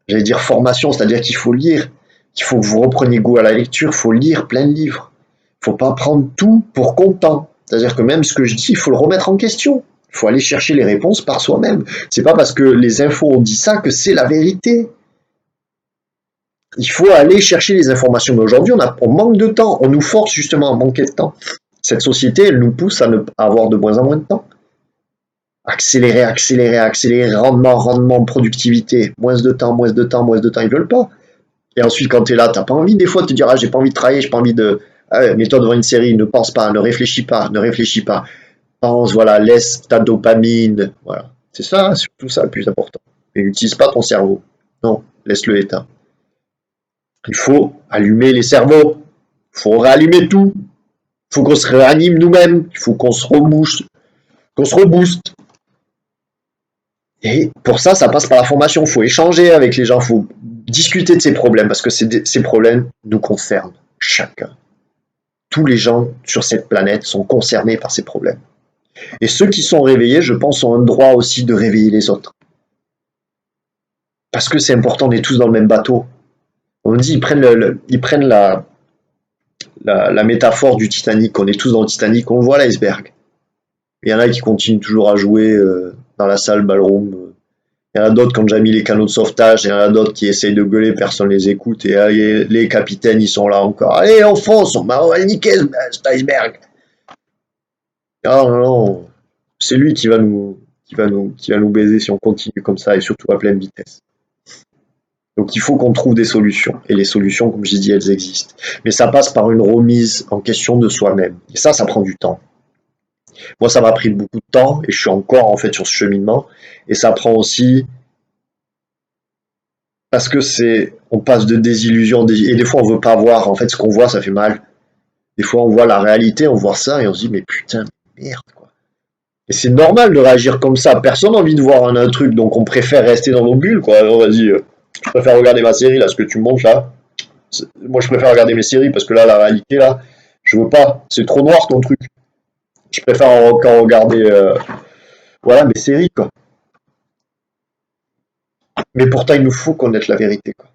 j'allais dire formation, c'est-à-dire qu'il faut lire. Il faut que vous repreniez goût à la lecture, il faut lire plein de livres. Il ne faut pas prendre tout pour content. C'est-à-dire que même ce que je dis, il faut le remettre en question. Il faut aller chercher les réponses par soi-même. C'est pas parce que les infos ont dit ça que c'est la vérité. Il faut aller chercher les informations. Mais aujourd'hui, on manque de temps. On nous force justement à manquer de temps. Cette société, elle nous pousse à avoir de moins en moins de temps. Accélérer, accélérer, accélérer, rendement, rendement, productivité. Moins de temps, moins de temps, moins de temps. Ils veulent pas. Et ensuite, quand tu es là, t'as pas envie des fois de te dire, ah, j'ai pas envie de travailler, j'ai pas envie de. Ah ouais, mets-toi devant une série, ne pense pas, ne réfléchis pas, ne réfléchis pas. Pense, voilà, laisse ta dopamine. Voilà. C'est ça, surtout ça le plus important. Et n'utilise pas ton cerveau. Non, laisse-le éteint. Il faut allumer les cerveaux. Il faut réallumer tout. Il faut qu'on se réanime nous-mêmes. Il faut qu'on se rebooste. Qu'on se rebooste. Et pour ça, ça passe par la formation. Il faut échanger avec les gens. Il faut discuter de ces problèmes parce que ces problèmes nous concernent chacun. Tous les gens sur cette planète sont concernés par ces problèmes. Et ceux qui sont réveillés, je pense, ont un droit aussi de réveiller les autres. Parce que c'est important, on est tous dans le même bateau. On dit, ils prennent la métaphore du Titanic. On est tous dans le Titanic, on le voit l'iceberg. Il y en a qui continuent toujours à jouer dans la salle ballroom. Il y en a d'autres qui ont déjà mis les canaux de sauvetage. Il y en a d'autres qui essayent de gueuler, personne les écoute. Et les capitaines, ils sont là encore. Allez, on fonce, on va le niquer cet iceberg. Non, non, non. C'est lui qui va nous baiser si on continue comme ça et surtout à pleine vitesse. Donc il faut qu'on trouve des solutions. Et les solutions, comme j'ai dit, elles existent. Mais ça passe par une remise en question de soi-même. Et ça prend du temps. Moi, ça m'a pris beaucoup de temps et je suis encore en fait sur ce cheminement. Et ça prend aussi parce que on passe de désillusion et des fois on veut pas voir. En fait, ce qu'on voit, ça fait mal. Des fois, on voit la réalité, on voit ça et on se dit mais putain, merde quoi. Et c'est normal de réagir comme ça. Personne n'a envie de voir un truc, donc on préfère rester dans nos bulles quoi. Alors, vas-y, je préfère regarder ma série là, ce que tu me montres là. Moi, je préfère regarder mes séries parce que là, la réalité là, je veux pas. C'est trop noir ton truc. Je préfère encore regarder, voilà, mes séries quoi. Mais pourtant, il nous faut connaître la vérité, quoi.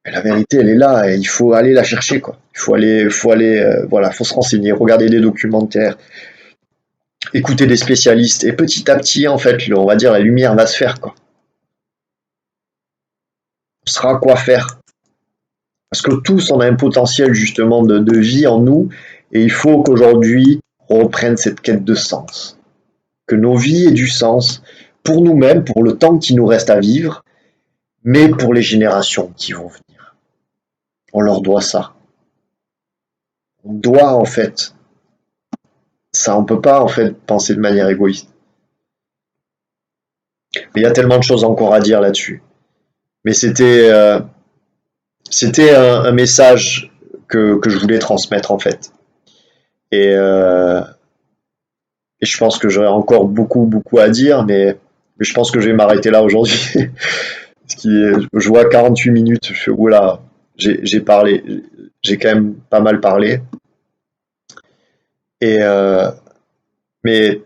Et la vérité, elle est là, et il faut aller la chercher, quoi. Voilà, faut se renseigner, regarder des documentaires, écouter des spécialistes, et petit à petit, en fait, on va dire, la lumière va se faire, quoi. On saura quoi faire. Parce que tous, on a un potentiel, justement, de vie en nous, et il faut qu'aujourd'hui, on reprenne cette quête de sens. Que nos vies aient du sens, pour nous-mêmes, pour le temps qui nous reste à vivre, mais pour les générations qui vont venir. On leur doit ça. On doit en fait ça, on peut pas en fait penser de manière égoïste. Mais il y a tellement de choses encore à dire là-dessus. Mais c'était un message que je voulais transmettre en fait. Et, euh, et je pense que j'aurais encore beaucoup beaucoup à dire, mais je pense que je vais m'arrêter là aujourd'hui. Je vois 48 minutes, je fais oula, j'ai parlé, j'ai quand même pas mal parlé. Et mais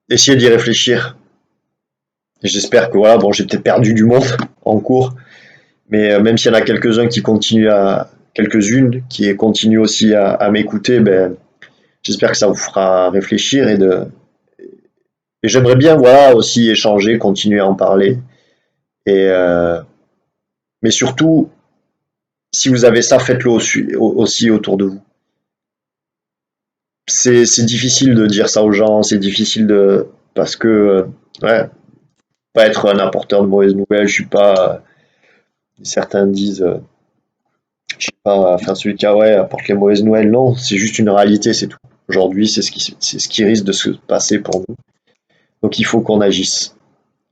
essayer d'y réfléchir. Et j'espère que voilà, bon, j'ai peut-être perdu du monde en cours, mais même s'il y en a quelques-uns qui continuent quelques-unes qui continuent aussi à m'écouter, ben, j'espère que ça vous fera réfléchir et j'aimerais bien, voilà, aussi échanger, continuer à en parler. Et, mais surtout, si vous avez ça, faites-le aussi autour de vous. C'est difficile de dire ça aux gens, c'est difficile parce que, ouais, pas être un apporteur de mauvaises nouvelles, je suis pas, certains disent, je sais pas, enfin celui qui ouais, apporte les mauvaises nouvelles, non, c'est juste une réalité, c'est tout. Aujourd'hui, c'est ce qui risque de se passer pour nous. Donc il faut qu'on agisse.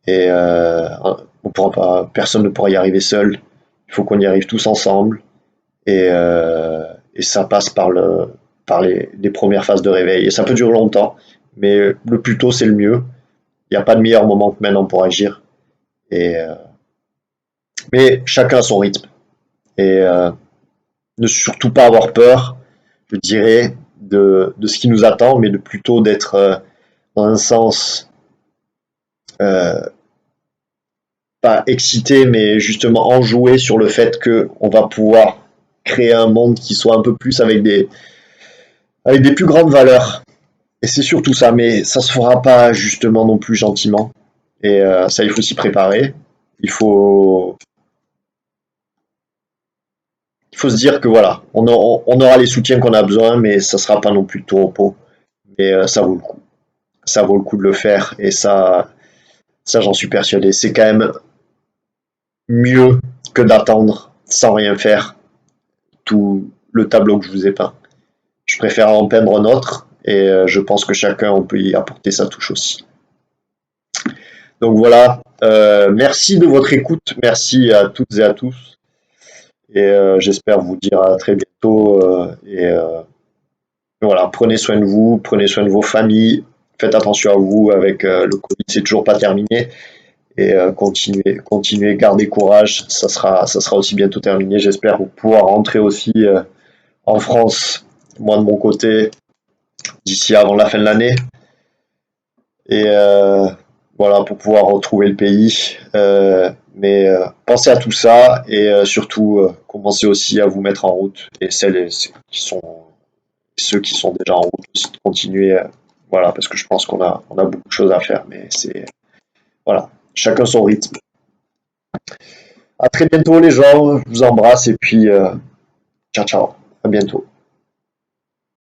Et on pourra pas, personne ne pourra y arriver seul. Il faut qu'on y arrive tous ensemble. Et ça passe par les premières phases de réveil. Et ça peut durer longtemps, mais le plus tôt c'est le mieux. Il n'y a pas de meilleur moment que maintenant pour agir. Et, mais chacun a son rythme. Et ne surtout pas avoir peur, je dirais, de ce qui nous attend, mais de plutôt d'être dans un sens euh, pas excité, mais justement enjoué sur le fait qu'on va pouvoir créer un monde qui soit un peu plus avec des plus grandes valeurs. Et c'est surtout ça, mais ça se fera pas justement non plus gentiment. Et ça, il faut s'y préparer. Il faut il faut se dire que voilà, on aura les soutiens qu'on a besoin, mais ça sera pas non plus tout repos. Mais ça vaut le coup. Ça vaut le coup de le faire et ça j'en suis persuadé. C'est quand même mieux que d'attendre sans rien faire tout le tableau que je vous ai peint. Je préfère en peindre un autre et je pense que chacun on peut y apporter sa touche aussi. Donc voilà, merci de votre écoute, merci à toutes et à tous et j'espère vous dire à très bientôt voilà, prenez soin de vous, prenez soin de vos familles, faites attention à vous avec le Covid, c'est toujours pas terminé et continuez, gardez courage, ça sera aussi bientôt terminé. J'espère pouvoir rentrer aussi en France, moi de mon côté, d'ici avant la fin de l'année. Et voilà, pour pouvoir retrouver le pays. Mais pensez à tout ça et surtout commencez aussi à vous mettre en route. Et ceux qui sont déjà en route aussi de continuer. Voilà, parce que je pense on a beaucoup de choses à faire. Mais c'est voilà, chacun son rythme. À très bientôt les gens, je vous embrasse et puis ciao ciao, à bientôt.